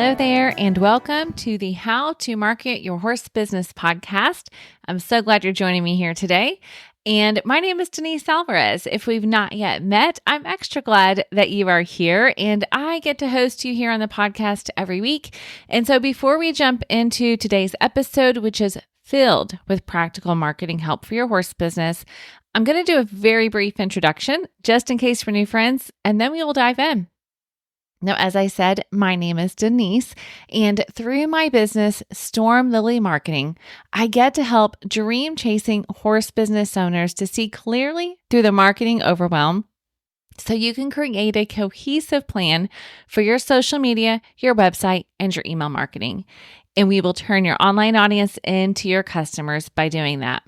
Hello there, and welcome to the How to Market Your Horse Business podcast. I'm so glad you're joining me here today. And my name is Denise Alvarez. If we've not yet met, I'm extra glad that you are here, and I get to host you here on the podcast every week. And so before we jump into today's episode, which is filled with practical marketing help for your horse business, I'm going to do a very brief introduction just in case for new friends, and then we will dive in. Now, as I said, my name is Denise, and through my business, Storm Lily Marketing, I get to help dream-chasing horse business owners to see clearly through the marketing overwhelm so you can create a cohesive plan for your social media, your website, and your email marketing. And we will turn your online audience into your customers by doing that.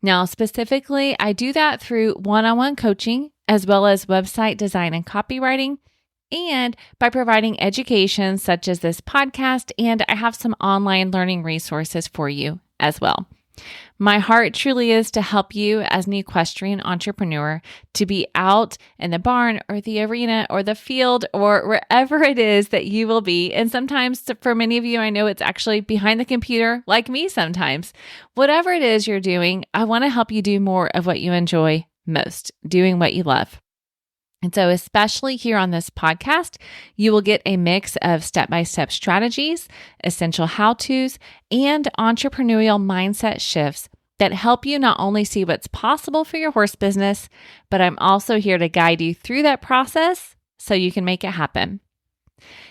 Now, specifically, I do that through one-on-one coaching, as well as website design and copywriting, and by providing education such as this podcast, and I have some online learning resources for you as well. My heart truly is to help you as an equestrian entrepreneur to be out in the barn or the arena or the field or wherever it is that you will be. And sometimes for many of you, I know it's actually behind the computer like me sometimes. Whatever it is you're doing, I want to help you do more of what you enjoy most, doing what you love. And so especially here on this podcast, you will get a mix of step-by-step strategies, essential how-tos, and entrepreneurial mindset shifts that help you not only see what's possible for your horse business, but I'm also here to guide you through that process so you can make it happen.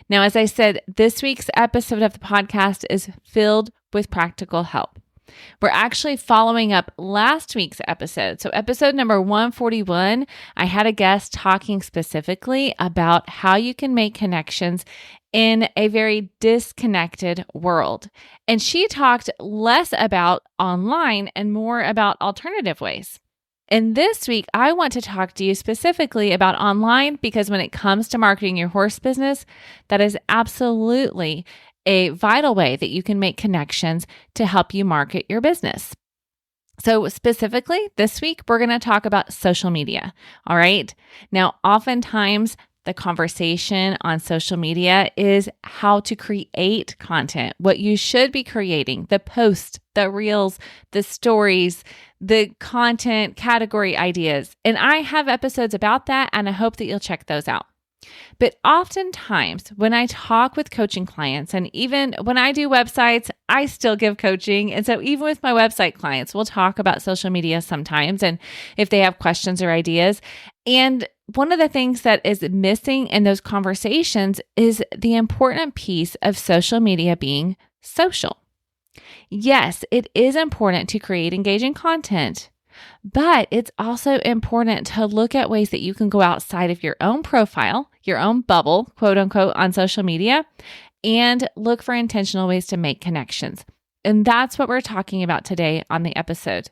Now, as I said, this week's episode of the podcast is filled with practical help. We're actually following up last week's episode. So episode number 141, I had a guest talking specifically about how you can make connections in a very disconnected world. And she talked less about online and more about alternative ways. And this week, I want to talk to you specifically about online because when it comes to marketing your horse business, that is absolutely a vital way that you can make connections to help you market your business. So specifically this week, we're going to talk about social media. All right. Now, oftentimes the conversation on social media is how to create content, what you should be creating, the posts, the reels, the stories, the content category ideas. And I have episodes about that, and I hope that you'll check those out. But oftentimes when I talk with coaching clients, and even when I do websites, I still give coaching. And so even with my website clients, we'll talk about social media sometimes and if they have questions or ideas. And one of the things that is missing in those conversations is the important piece of social media being social. Yes, it is important to create engaging content, but it's also important to look at ways that you can go outside of your own profile, your own bubble, quote unquote, on social media, and look for intentional ways to make connections. And that's what we're talking about today on the episode.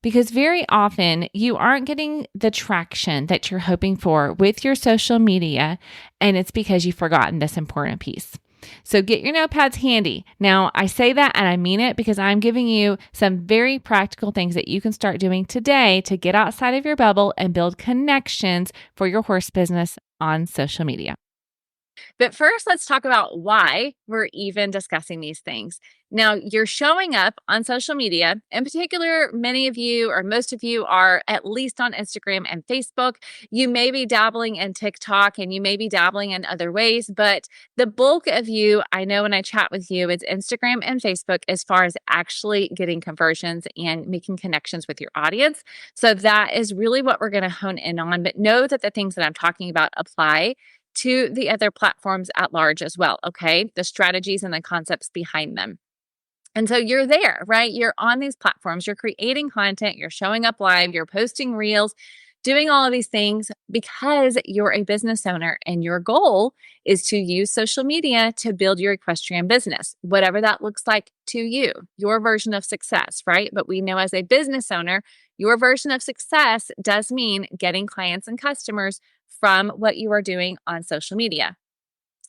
Because very often you aren't getting the traction that you're hoping for with your social media, and it's because you've forgotten this important piece. So get your notepads handy. Now, I say that and I mean it because I'm giving you some very practical things that you can start doing today to get outside of your bubble and build connections for your horse business on social media. But first, let's talk about why we're even discussing these things. Now, you're showing up on social media. In particular, many of you or most of you are at least on Instagram and Facebook. You may be dabbling in TikTok and you may be dabbling in other ways, but the bulk of you, I know when I chat with you, it's Instagram and Facebook as far as actually getting conversions and making connections with your audience. So that is really what we're going to hone in on. But know that the things that I'm talking about apply to the other platforms at large as well, okay? The strategies and the concepts behind them. And so you're there, right? You're on these platforms, you're creating content, you're showing up live, you're posting reels, doing all of these things because you're a business owner and your goal is to use social media to build your equestrian business, whatever that looks like to you, your version of success, right? But we know as a business owner, your version of success does mean getting clients and customers from what you are doing on social media.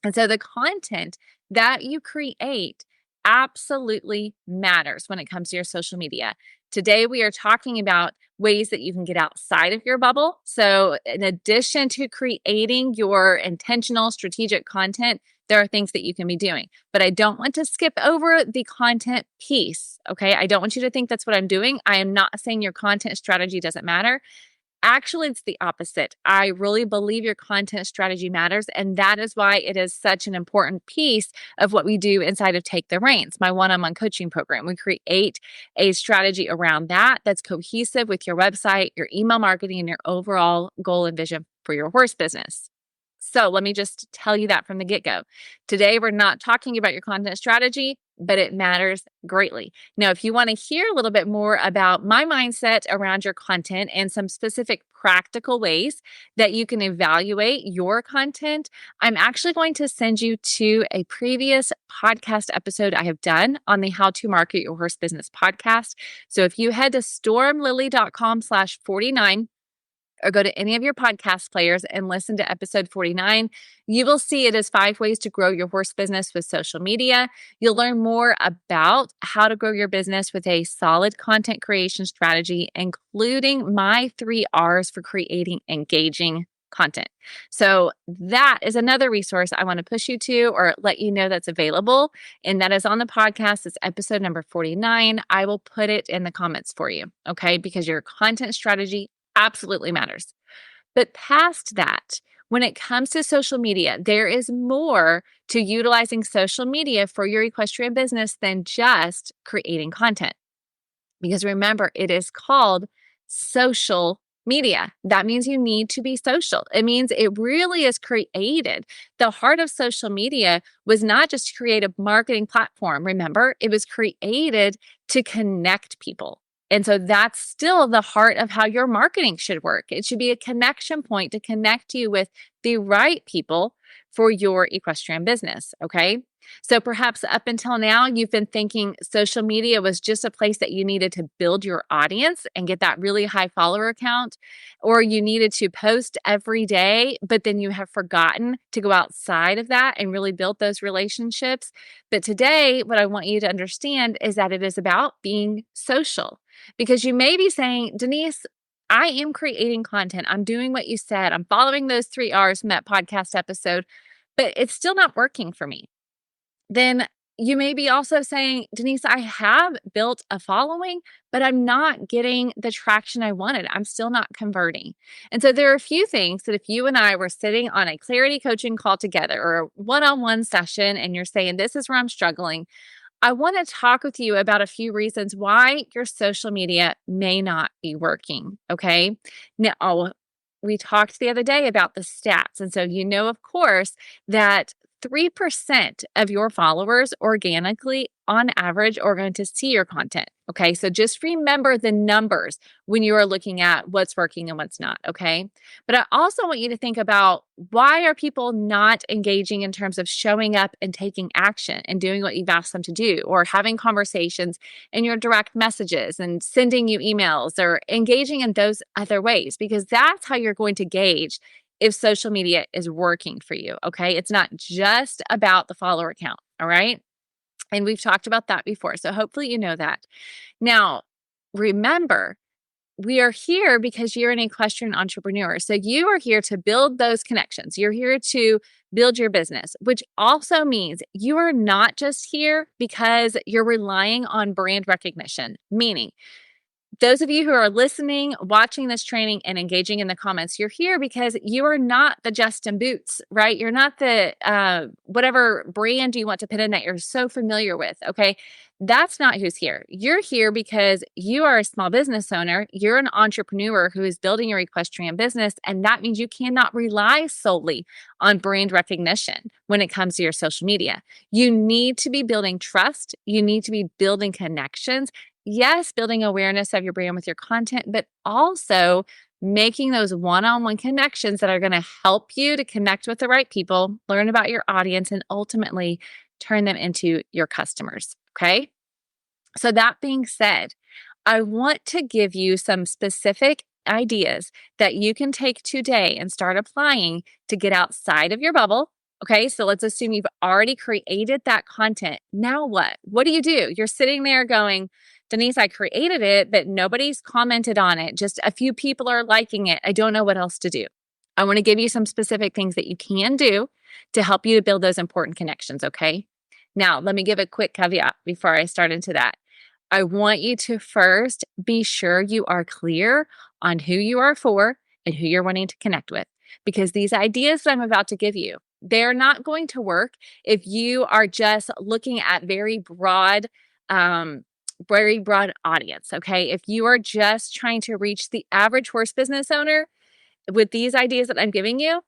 And so the content that you create absolutely matters when it comes to your social media. Today, we are talking about ways that you can get outside of your bubble. So in addition to creating your intentional strategic content there are things that you can be doing. But I don't want to skip over the content piece, okay? I don't want you to think that's what I'm doing. I am not saying your content strategy doesn't matter. Actually, it's the opposite. I really believe your content strategy matters. And that is why it is such an important piece of what we do inside of Take the Reins, my one-on-one coaching program. We create a strategy around that that's cohesive with your website, your email marketing, and your overall goal and vision for your horse business. So let me just tell you that from the get-go. Today, we're not talking about your content strategy, but it matters greatly. Now, if you want to hear a little bit more about my mindset around your content and some specific practical ways that you can evaluate your content, I'm actually going to send you to a previous podcast episode I have done on the How to Market Your Horse Business podcast. So if you head to stormlily.com/49, or go to any of your podcast players and listen to episode 49, you will see it is 5 ways to grow your horse business with social media. You'll learn more about how to grow your business with a solid content creation strategy, including my 3 R's for creating engaging content. So that is another resource I want to push you to or let you know that's available. And that is on the podcast. It's episode number 49. I will put it in the comments for you, okay? Because your content strategy absolutely matters. But past that, when it comes to social media, there is more to utilizing social media for your equestrian business than just creating content. Because remember, it is called social media. That means you need to be social. It means it really is created. The heart of social media was not just to create a marketing platform. Remember, it was created to connect people. And so that's still the heart of how your marketing should work. It should be a connection point to connect you with the right people for your equestrian business, okay? So perhaps up until now, you've been thinking social media was just a place that you needed to build your audience and get that really high follower count, or you needed to post every day, but then you have forgotten to go outside of that and really build those relationships. But today, what I want you to understand is that it is about being social. Because you may be saying, Denise, I am creating content. I'm doing what you said. I'm following those 3 R's from that podcast episode, but it's still not working for me. Then you may be also saying, Denise, I have built a following, but I'm not getting the traction I wanted. I'm still not converting. And so there are a few things that if you and I were sitting on a clarity coaching call together or a one-on-one session and you're saying, this is where I'm struggling, I want to talk with you about a few reasons why your social media may not be working. Okay. Now, we talked the other day about the stats. And so, of course, that 3% of your followers organically, on average, are going to see your content. Okay. So just remember the numbers when you are looking at what's working and what's not. Okay. But I also want you to think about why are people not engaging in terms of showing up and taking action and doing what you've asked them to do, or having conversations in your direct messages and sending you emails or engaging in those other ways, because that's how you're going to gauge if social media is working for you, okay? It's not just about the follower count, all right? And we've talked about that before, so hopefully you know that. Now, remember, we are here because you're an equestrian entrepreneur. So you are here to build those connections. You're here to build your business, which also means you are not just here because you're relying on brand recognition, meaning those of you who are listening, watching this training, and engaging in the comments, you're here because you are not the Justin Boots, right? You're not the whatever brand you want to put in that you're so familiar with, okay? That's not who's here. You're here because you are a small business owner. You're an entrepreneur who is building your equestrian business, and that means you cannot rely solely on brand recognition when it comes to your social media. You need to be building trust. You need to be building connections. Yes, building awareness of your brand with your content, but also making those one-on-one connections that are going to help you to connect with the right people, learn about your audience, and ultimately turn them into your customers. Okay. So that being said, I want to give you some specific ideas that you can take today and start applying to get outside of your bubble. Okay, so let's assume you've already created that content. Now what? What do? You're sitting there going, Denise, I created it, but nobody's commented on it. Just a few people are liking it. I don't know what else to do. I want to give you some specific things that you can do to help you to build those important connections, okay? Now, let me give a quick caveat before I start into that. I want you to first be sure you are clear on who you are for and who you're wanting to connect with, because these ideas that I'm about to give you, they're not going to work if you are just looking at very broad audience, okay? If you are just trying to reach the average horse business owner with these ideas that I'm giving you,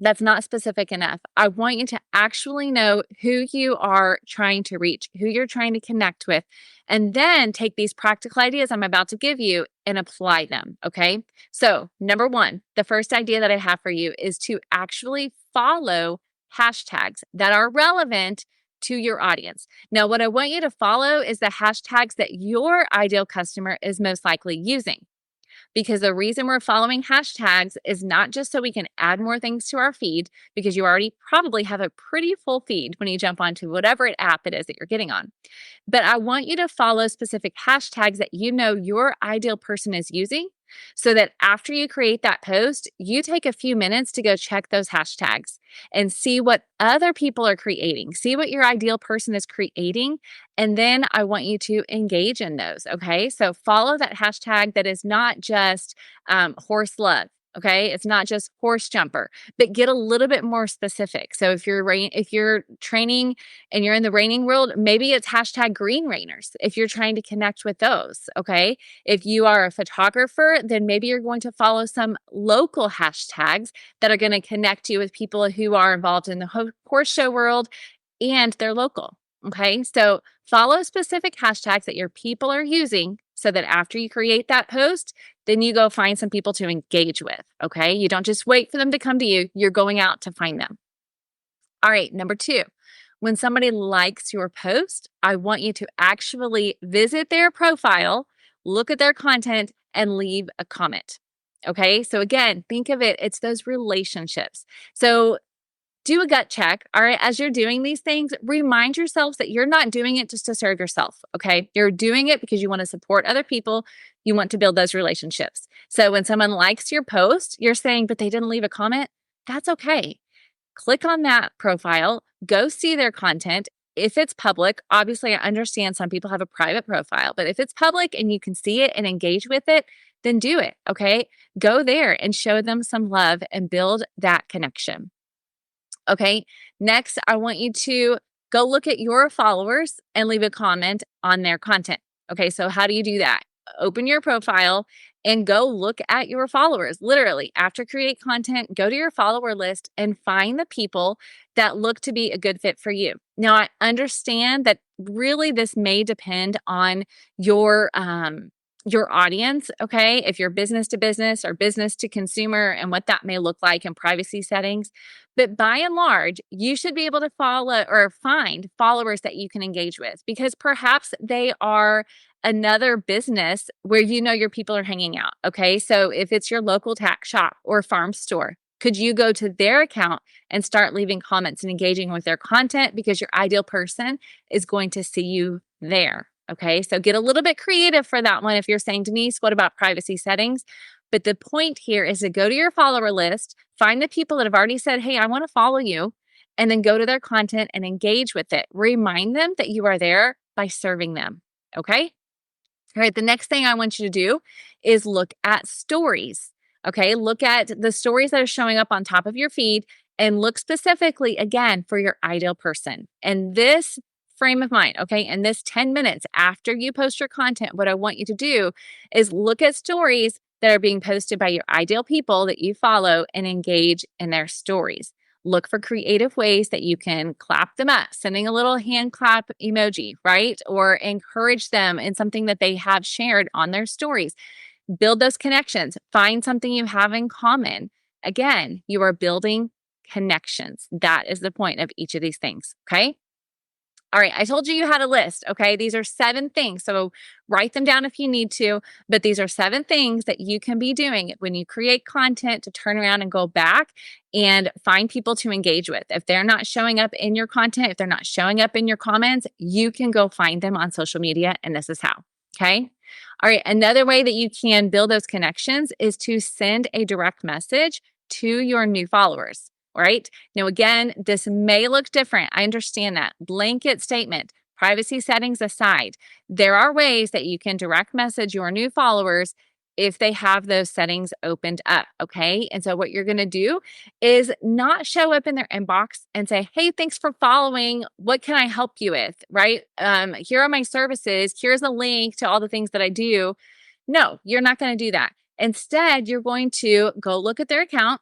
that's not specific enough. I want you to actually know who you are trying to reach, who you're trying to connect with, and then take these practical ideas I'm about to give you and apply them. Okay. So, number one, the first idea that I have for you is to actually follow hashtags that are relevant to your audience. Now, what I want you to follow is the hashtags that your ideal customer is most likely using. Because the reason we're following hashtags is not just so we can add more things to our feed, because you already probably have a pretty full feed when you jump onto whatever app it is that you're getting on. But I want you to follow specific hashtags that you know your ideal person is using, so that after you create that post, you take a few minutes to go check those hashtags and see what other people are creating, see what your ideal person is creating. And then I want you to engage in those. Okay. So follow that hashtag that is not just horse love. Okay. It's not just horse jumper, but get a little bit more specific. So if you're training and you're in the reining world, maybe it's hashtag green rainers if you're trying to connect with those. Okay. If you are a photographer, then maybe you're going to follow some local hashtags that are going to connect you with people who are involved in the horse show world and they're local. Okay. So follow specific hashtags that your people are using so that after you create that post, then you go find some people to engage with. Okay. You don't just wait for them to come to you, you're going out to find them. All right. Number two, when somebody likes your post, I want you to actually visit their profile, look at their content, and leave a comment. Okay. So again, think of it's those relationships. So do a gut check. All right. As you're doing these things, remind yourselves that you're not doing it just to serve yourself. Okay. You're doing it because you want to support other people. You want to build those relationships. So when someone likes your post, you're saying, but they didn't leave a comment. That's okay. Click on that profile, go see their content. If it's public, obviously I understand some people have a private profile, but if it's public and you can see it and engage with it, then do it. Okay. Go there and show them some love and build that connection. Okay. Next, I want you to go look at your followers and leave a comment on their content. Okay. So how do you do that? Open your profile and go look at your followers. Literally, after create content, go to your follower list and find the people that look to be a good fit for you. Now, I understand that really this may depend on your audience, okay? If you're business to business or business to consumer and what that may look like in privacy settings. But by and large, you should be able to follow or find followers that you can engage with, because perhaps they are another business where you know your people are hanging out, okay? So if it's your local tack shop or farm store, could you go to their account and start leaving comments and engaging with their content, because your ideal person is going to see you there? Okay, so get a little bit creative for that one if you're saying, Denise, what about privacy settings? But the point here is to go to your follower list, find the people that have already said, hey, I want to follow you, and then go to their content and engage with it. Remind them that you are there by serving them. Okay. All right. The next thing I want you to do is look at stories. Okay. Look at the stories that are showing up on top of your feed and look specifically again for your ideal person. And this frame of mind, okay, and this 10 minutes after you post your content, what I want you to do is look at stories that are being posted by your ideal people that you follow and engage in their stories. Look for creative ways that you can clap them up, sending a little hand clap emoji, right? Or encourage them in something that they have shared on their stories. Build those connections. Find something you have in common. Again, you are building connections. That is the point of each of these things, okay? All right, I told you had a list, okay? These are 7 things. So write them down if you need to, but these are 7 things that you can be doing when you create content to turn around and go back and find people to engage with. If they're not showing up in your content, if they're not showing up in your comments, you can go find them on social media, and this is how, okay? All right, another way that you can build those connections is to send a direct message to your new followers right? Now, again, this may look different. I understand that. Blanket statement, privacy settings aside, there are ways that you can direct message your new followers if they have those settings opened up, okay? And so what you're going to do is not show up in their inbox and say, "Hey, thanks for following. What can I help you with?" Right? Here are my services. Here's a link to all the things that I do. No, you're not going to do that. Instead, you're going to go look at their account,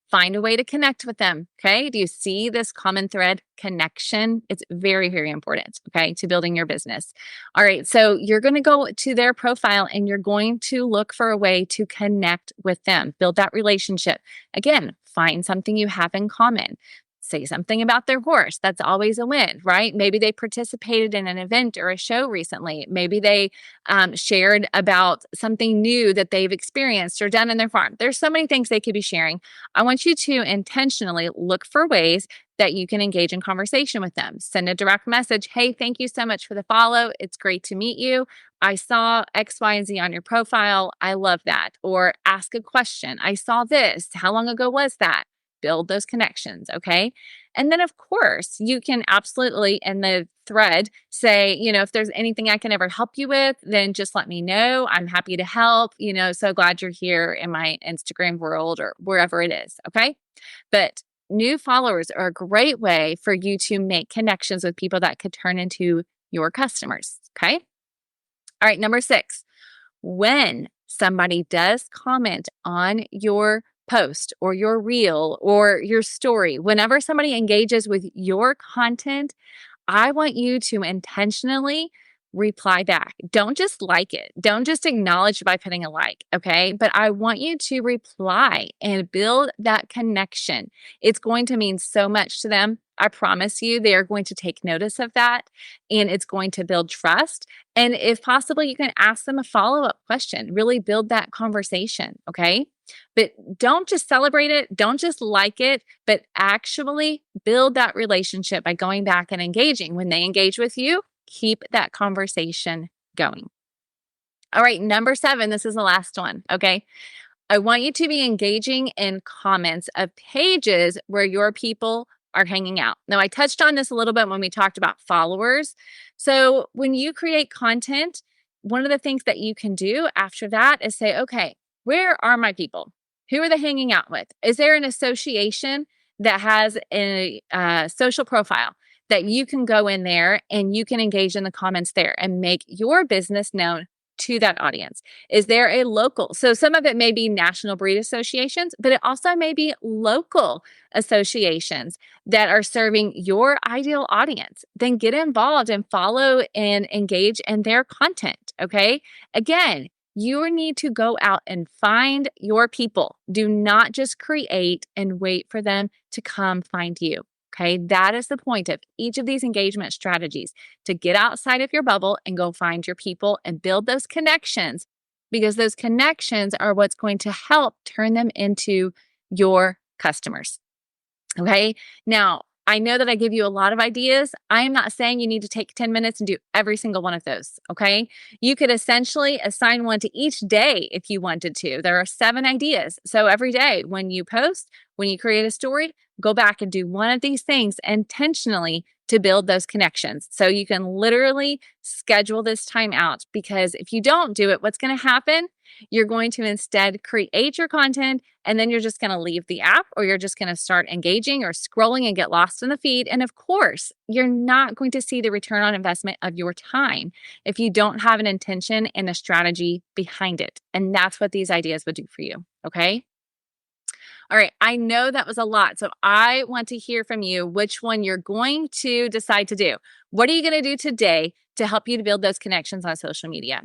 find a way to connect with them. Okay. Do you see this common thread? Connection. It's very, very important. Okay. To building your business. All right. So you're going to go to their profile and you're going to look for a way to connect with them, build that relationship. Again, find something you have in common. Say something about their horse. That's always a win, right? Maybe they participated in an event or a show recently. Maybe they shared about something new that they've experienced or done in their farm. There's so many things they could be sharing. I want you to intentionally look for ways that you can engage in conversation with them. Send a direct message. "Hey, thank you so much for the follow. It's great to meet you. I saw X, Y, and Z on your profile. I love that." Or ask a question. "I saw this. How long ago was that?" Build those connections, okay? And then, of course, you can absolutely in the thread say, "If there's anything I can ever help you with, then just let me know. I'm happy to help. So glad you're here in my Instagram world," or wherever it is, okay? But new followers are a great way for you to make connections with people that could turn into your customers, okay? All right, number 6, when somebody does comment on your post or your reel or your story, whenever somebody engages with your content, I want you to intentionally reply back. Don't just like it. Don't just acknowledge by putting a like, okay? But I want you to reply and build that connection. It's going to mean so much to them. I promise you, they are going to take notice of that and it's going to build trust. And if possible, you can ask them a follow-up question, really build that conversation, okay? But don't just celebrate it, don't just like it, but actually build that relationship by going back and engaging. When they engage with you, keep that conversation going. All right, number 7, this is the last one, okay? I want you to be engaging in comments of pages where your people are hanging out. Now, I touched on this a little bit when we talked about followers. So when you create content, one of the things that you can do after that is say, "Okay, where are my people? Who are they hanging out with? Is there an association that has a social profile that you can go in there and you can engage in the comments there and make your business known to that audience? Is there a local?" So some of it may be national breed associations, but it also may be local associations that are serving your ideal audience. Then get involved and follow and engage in their content, okay? Again, you need to go out and find your people. Do not just create and wait for them to come find you. Okay, that is the point of each of these engagement strategies, to get outside of your bubble and go find your people and build those connections, because those connections are what's going to help turn them into your customers. Okay, now I know that I give you a lot of ideas. I am not saying you need to take 10 minutes and do every single one of those. Okay, you could essentially assign one to each day if you wanted to. There are 7 ideas. So every day when you post, when you create a story, go back and do one of these things intentionally to build those connections. So you can literally schedule this time out, because if you don't do it, what's going to happen? You're going to instead create your content and then you're just going to leave the app, or you're just going to start engaging or scrolling and get lost in the feed. And of course, you're not going to see the return on investment of your time if you don't have an intention and a strategy behind it. And that's what these ideas would do for you. Okay. All right, I know that was a lot. So I want to hear from you which one you're going to decide to do. What are you going to do today to help you to build those connections on social media?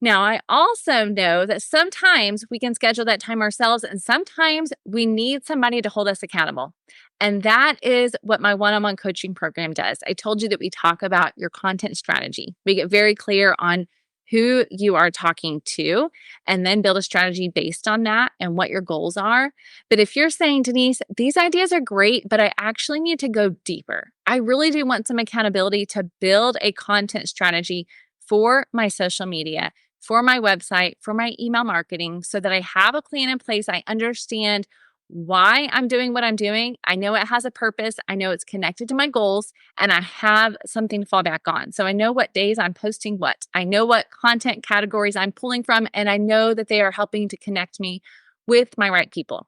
Now, I also know that sometimes we can schedule that time ourselves, and sometimes we need somebody to hold us accountable. And that is what my one-on-one coaching program does. I told you that we talk about your content strategy. We get very clear on who you are talking to, and then build a strategy based on that and what your goals are. But if you're saying, "Denise, these ideas are great, but I actually need to go deeper. I really do want some accountability to build a content strategy for my social media, for my website, for my email marketing, so that I have a plan in place. I understand why I'm doing what I'm doing. I know it has a purpose. I know it's connected to my goals, and I have something to fall back on. So I know what days I'm posting what. I know what content categories I'm pulling from, and I know that they are helping to connect me with my right people.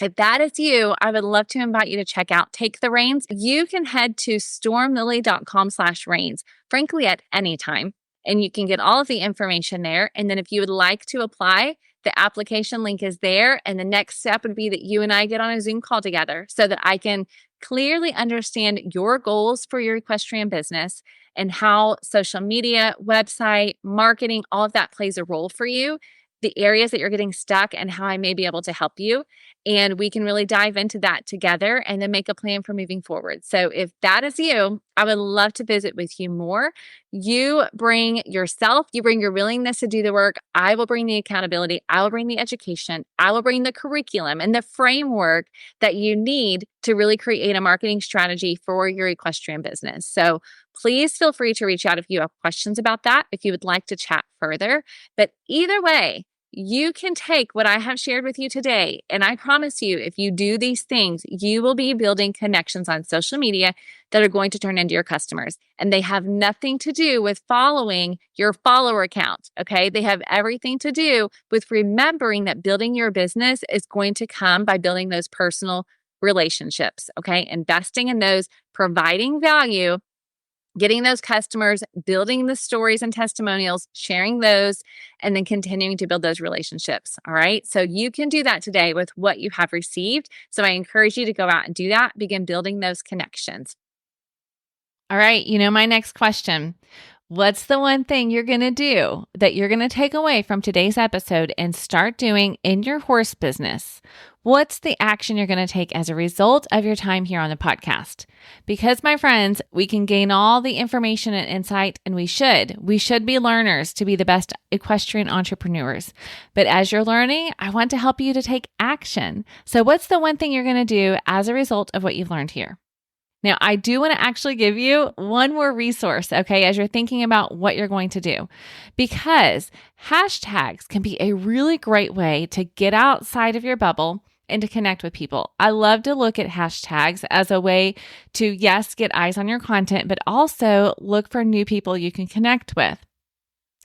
If that is you, I would love to invite you to check out Take the Reins. You can head to stormlily.com/reins, frankly, at any time, and you can get all of the information there. And then if you would like to apply, the application link is there. And the next step would be that you and I get on a Zoom call together so that I can clearly understand your goals for your equestrian business and how social media, website, marketing, all of that plays a role for you, the areas that you're getting stuck, and how I may be able to help you. And we can really dive into that together and then make a plan for moving forward. So if that is you, I would love to visit with you more. You bring yourself, you bring your willingness to do the work. I will bring the accountability. I will bring the education. I will bring the curriculum and the framework that you need to really create a marketing strategy for your equestrian business. So please feel free to reach out if you have questions about that, if you would like to chat further. But either way, you can take what I have shared with you today, and I promise you, if you do these things, you will be building connections on social media that are going to turn into your customers. And they have nothing to do with following your follower count, okay? They have everything to do with remembering that building your business is going to come by building those personal relationships, okay? Investing in those, providing value, getting those customers, building the stories and testimonials, sharing those, and then continuing to build those relationships. All right. So you can do that today with what you have received. So I encourage you to go out and do that, begin building those connections. All right. My next question. What's the one thing you're going to do that you're going to take away from today's episode and start doing in your horse business? What's the action you're going to take as a result of your time here on the podcast? Because, my friends, we can gain all the information and insight, and we should. We should be learners to be the best equestrian entrepreneurs. But as you're learning, I want to help you to take action. So what's the one thing you're going to do as a result of what you've learned here? Now, I do want to actually give you one more resource, okay, as you're thinking about what you're going to do, because hashtags can be a really great way to get outside of your bubble and to connect with people. I love to look at hashtags as a way to, yes, get eyes on your content, but also look for new people you can connect with.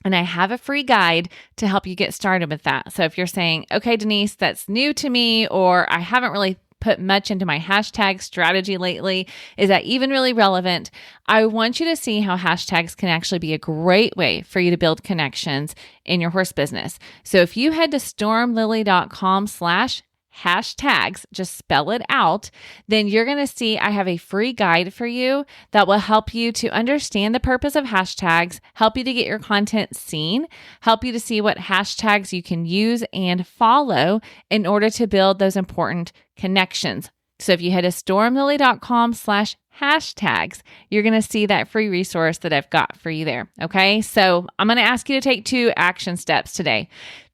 And I have a free guide to help you get started with that. So if you're saying, okay, Denise, that's new to me, or I haven't really put much into my hashtag strategy lately, is that even really relevant? I want you to see how hashtags can actually be a great way for you to build connections in your horse business. So if you head to stormlily.com/hashtags, just spell it out, then you're going to see I have a free guide for you that will help you to understand the purpose of hashtags, help you to get your content seen, help you to see what hashtags you can use and follow in order to build those important connections. So if you head to stormlily.com/hashtags, you're going to see that free resource that I've got for you there. Okay. So I'm going to ask you to take 2 action steps today.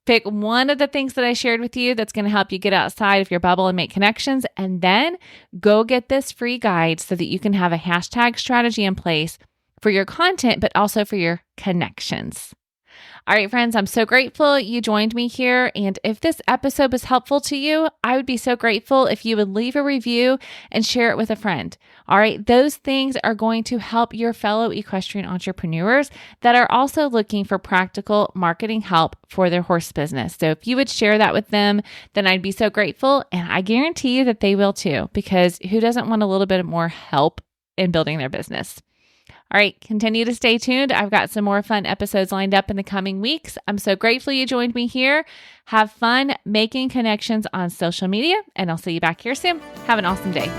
Pick one of the things that I shared with you that's going to help you get outside of your bubble and make connections, and then go get this free guide so that you can have a hashtag strategy in place for your content, but also for your connections. All right, friends, I'm so grateful you joined me here. And if this episode was helpful to you, I would be so grateful if you would leave a review and share it with a friend. All right, those things are going to help your fellow equestrian entrepreneurs that are also looking for practical marketing help for their horse business. So if you would share that with them, then I'd be so grateful. And I guarantee you that they will too, because who doesn't want a little bit more help in building their business? All right, continue to stay tuned. I've got some more fun episodes lined up in the coming weeks. I'm so grateful you joined me here. Have fun making connections on social media, and I'll see you back here soon. Have an awesome day.